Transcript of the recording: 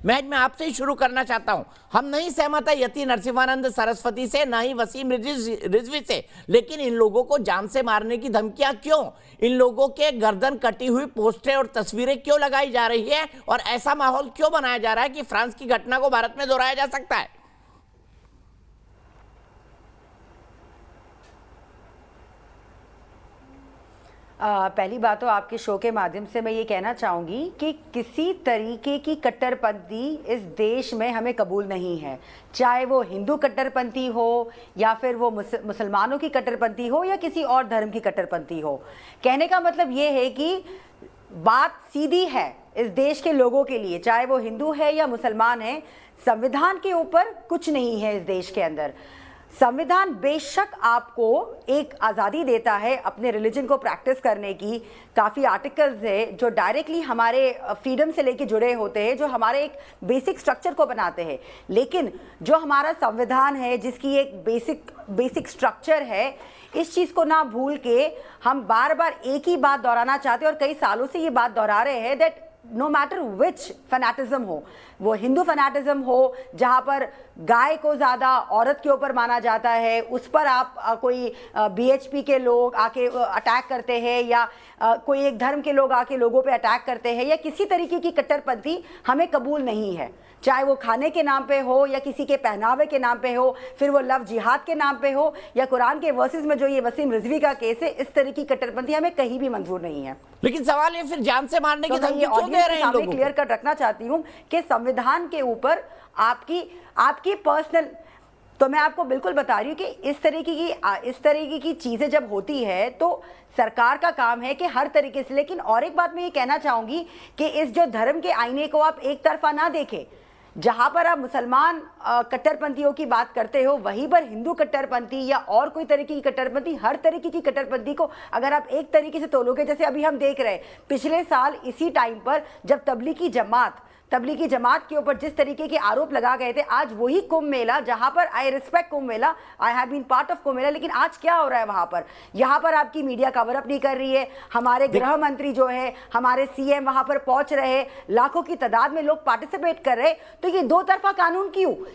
मैं आपसे ही शुरू करना चाहता हूं। हम नहीं सहमत है यति नरसिम्हानंद सरस्वती से, ना ही वसीम रिजवी से, लेकिन इन लोगों को जान से मारने की धमकियां क्यों? इन लोगों के गर्दन कटी हुई पोस्टरें और तस्वीरें क्यों लगाई जा रही है और ऐसा माहौल क्यों बनाया जा रहा है कि फ्रांस की घटना को भारत में दोहराया जा सकता है? पहली बात तो आपके शो के माध्यम से मैं ये कहना चाहूँगी कि किसी तरीके की कट्टरपंथी इस देश में हमें कबूल नहीं है, चाहे वो हिंदू कट्टरपंथी हो या फिर वो मुसलमानों की कट्टरपंथी हो या किसी और धर्म की कट्टरपंथी हो। कहने का मतलब ये है कि बात सीधी है इस देश के लोगों के लिए, चाहे वो हिंदू है या मुसलमान है, संविधान के ऊपर कुछ नहीं है इस देश के अंदर। संविधान बेशक आपको एक आज़ादी देता है अपने रिलीजन को प्रैक्टिस करने की, काफ़ी आर्टिकल्स है जो डायरेक्टली हमारे फ्रीडम से लेके जुड़े होते हैं, जो हमारे एक बेसिक स्ट्रक्चर को बनाते हैं। लेकिन जो हमारा संविधान है जिसकी एक बेसिक स्ट्रक्चर है, इस चीज़ को ना भूल के हम बार बार एक ही बात दोहराना चाहते हैं और कई सालों से ये बात दोहरा रहे हैं that no matter which fanaticism हो, वो हिंदू फैनेटिज्म हो जहाँ पर गाय को ज़्यादा औरत के ऊपर माना जाता है, उस पर आप कोई बीएचपी के लोग आके अटैक करते हैं या कोई एक धर्म के लोग आके लोगों पे अटैक करते हैं या किसी तरीके की कट्टरपंथी हमें कबूल नहीं है, चाहे वो खाने के नाम पे हो या किसी के पहनावे के नाम पे हो, फिर वो लव जिहाद के नाम पे हो या कुरान के वर्सेस में जो ये वसीम रिजवी का केस है, इस तरह की कट्टरपंथी हमें कहीं भी मंजूर नहीं है। लेकिन सवाल ये फिर जान से मारने की धमकी क्यों दे रहे हैं लोगों को? क्लियर कट रखना चाहती हूँ कि संविधान के ऊपर आपकी पर्सनल, तो मैं आपको बिल्कुल बता रही हूँ कि इस तरीके की चीजें जब होती है तो सरकार का काम है कि हर तरीके से। लेकिन और एक बात मैं ये कहना चाहूंगी कि इस जो धर्म के आईने को आप एक तरफा ना देखें, जहां पर आप मुसलमान कट्टरपंथियों की बात करते हो वहीं पर हिंदू कट्टरपंथी या और कोई तरीके की कट्टरपंथी, हर तरीके की कट्टरपंथी को अगर आप एक तरीके से तोलोगे, जैसे अभी हम देख रहे हैं पिछले साल इसी टाइम पर जब तबलीगी जमात के ऊपर जिस तरीके के आरोप लगा गए थे, आज वही कुंभ मेला जहां पर I respect Kumbh Mela, I have been part of Kumbh Mela, लेकिन आज क्या हो रहा है वहां पर? यहां पर आपकी मीडिया कवर अप नहीं कर रही है, हमारे गृह मंत्री जो है, हमारे सीएम वहां पर पहुंच रहे, लाखों की तादाद में लोग पार्टिसिपेट कर रहे, तो ये दो तरफा कानून क्यों?